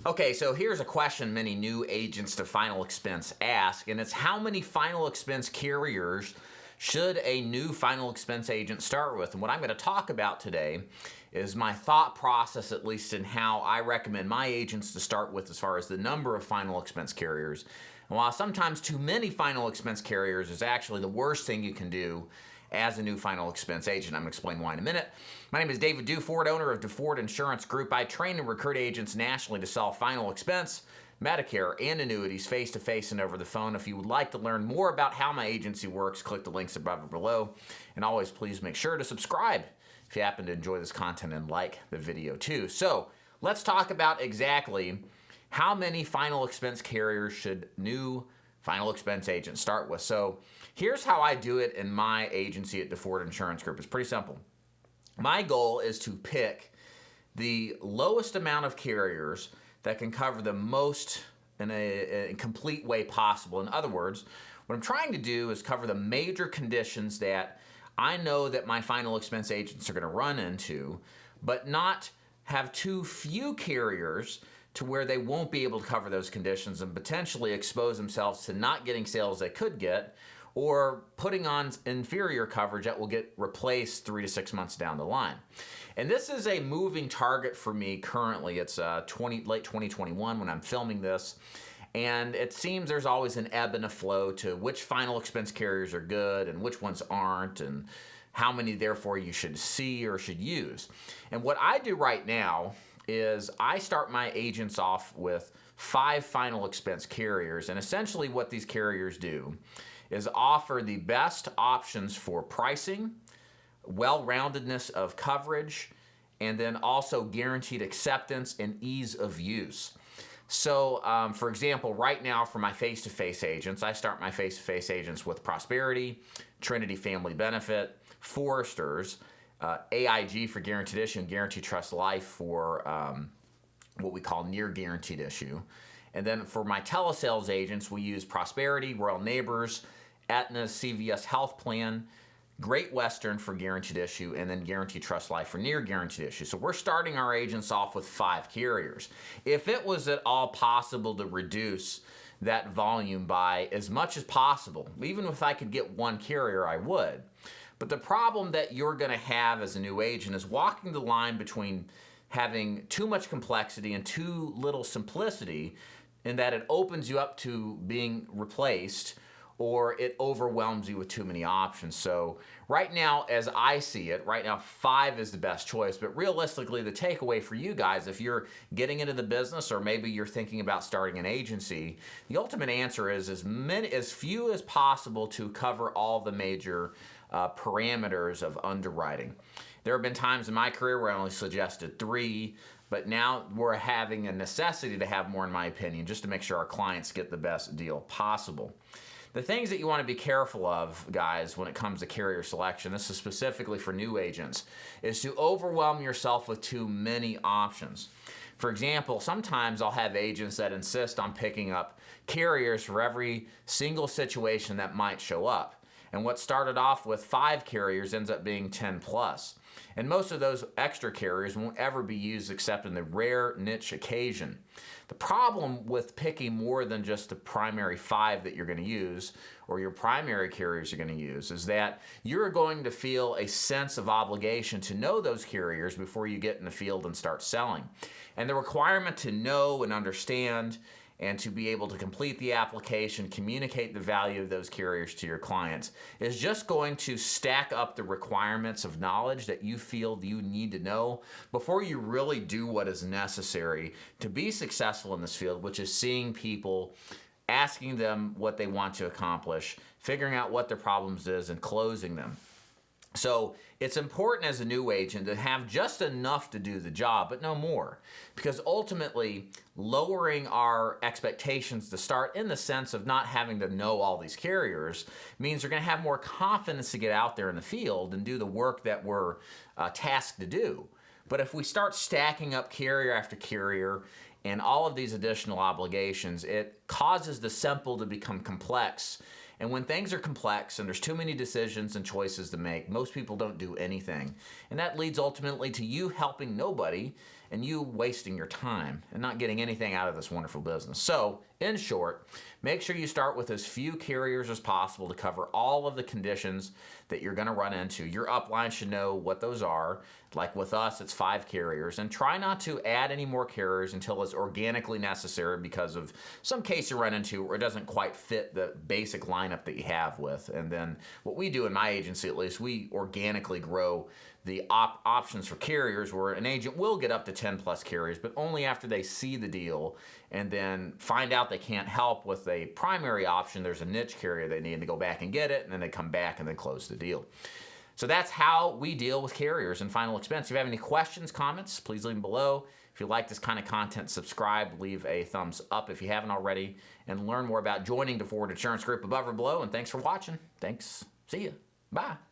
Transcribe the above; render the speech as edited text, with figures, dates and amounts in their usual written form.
Okay, so here's a question many new agents to final expense ask, and it's how many final expense carriers should a new final expense agent start with? And what I'm going to talk about today is my thought process, at least in how I recommend my agents to start with as far as the number of final expense carriers. And while sometimes too many final expense carriers is actually the worst thing you can do as a new final expense agent. I'm going to explain why in a minute. My name is David Duford, owner of Duford Insurance Group. I train and recruit agents nationally to sell final expense, Medicare, and annuities face-to-face and over the phone. If you would like to learn more about how my agency works, click the links above or below. And always please make sure to subscribe if you happen to enjoy this content and like the video too. So let's talk about exactly how many final expense carriers should new final expense agents start with. So here's how I do it in my agency at Duford Insurance Group. It's pretty simple. My goal is to pick the lowest amount of carriers that can cover the most in a complete way possible. In other words, what I'm trying to do is cover the major conditions that I know that my final expense agents are going to run into, but not have too few carriers to where they won't be able to cover those conditions and potentially expose themselves to not getting sales they could get, or putting on inferior coverage that will get replaced 3 to 6 months down the line. And this is a moving target for me currently. It's late 2021 when I'm filming this. And it seems there's always an ebb and a flow to which final expense carriers are good and which ones aren't, and how many therefore you should see or should use. And what I do right now is I start my agents off with 5 final expense carriers. And essentially what these carriers do is offer the best options for pricing, well-roundedness of coverage, and then also guaranteed acceptance and ease of use. So, for example, right now for my face-to-face agents, I start my face-to-face agents with Prosperity, Trinity Family Benefit, Foresters, AIG for Guaranteed Issue, and Guaranteed Trust Life for what we call near guaranteed issue. And then for my telesales agents, we use Prosperity, Royal Neighbors, Aetna CVS Health Plan, Great Western for guaranteed issue, and then Guaranteed Trust Life for near guaranteed issue. So we're starting our agents off with 5 carriers. If it was at all possible to reduce that volume by as much as possible, even if I could get 1 carrier, I would. But the problem that you're going to have as a new agent is walking the line between having too much complexity and too little simplicity, in that it opens you up to being replaced, or it overwhelms you with too many options. So right now, as I see it, right now 5 is the best choice. But realistically, the takeaway for you guys, if you're getting into the business or maybe you're thinking about starting an agency, the ultimate answer is as few as possible to cover all the major parameters of underwriting. There have been times in my career where I only suggested 3, but now we're having a necessity to have more, in my opinion, just to make sure our clients get the best deal possible. The things that you want to be careful of, guys, when it comes to carrier selection, this is specifically for new agents, is to overwhelm yourself with too many options. For example, sometimes I'll have agents that insist on picking up carriers for every single situation that might show up. And what started off with 5 carriers ends up being 10 plus. And most of those extra carriers won't ever be used except in the rare niche occasion. The problem with picking more than just the primary 5 that you're going to use, or your primary carriers are going to use, is that you're going to feel a sense of obligation to know those carriers before you get in the field and start selling. And the requirement to know and understand and to be able to complete the application, communicate the value of those carriers to your clients, is just going to stack up the requirements of knowledge that you feel you need to know before you really do what is necessary to be successful in this field, which is seeing people, asking them what they want to accomplish, figuring out what their problems is, and closing them. So it's important as a new agent to have just enough to do the job, but no more. Because ultimately, lowering our expectations to start in the sense of not having to know all these carriers means you're going to have more confidence to get out there in the field and do the work that we're tasked to do. But if we start stacking up carrier after carrier and all of these additional obligations, it causes the simple to become complex. And when things are complex and there's too many decisions and choices to make, most people don't do anything. And that leads ultimately to you helping nobody and you wasting your time and not getting anything out of this wonderful business. So, in short, make sure you start with as few carriers as possible to cover all of the conditions that you're going to run into. Your upline should know what those are. Like with us, it's 5 carriers. And try not to add any more carriers until it's organically necessary because of some case you run into where it doesn't quite fit the basic lineup that you have with. And then what we do in my agency, at least, we organically grow the options for carriers where an agent will get up to 10 plus carriers, but only after they see the deal and then find out they can't help with a primary option. There's a niche carrier they need to go back and get it, and then they come back and then close the deal. So that's how we deal with carriers and final expense. If you have any questions, comments, please leave them below. If you like this kind of content, subscribe, leave a thumbs up if you haven't already, and learn more about joining the Forward Insurance Group above or below. And thanks for watching. Thanks. See you. Bye.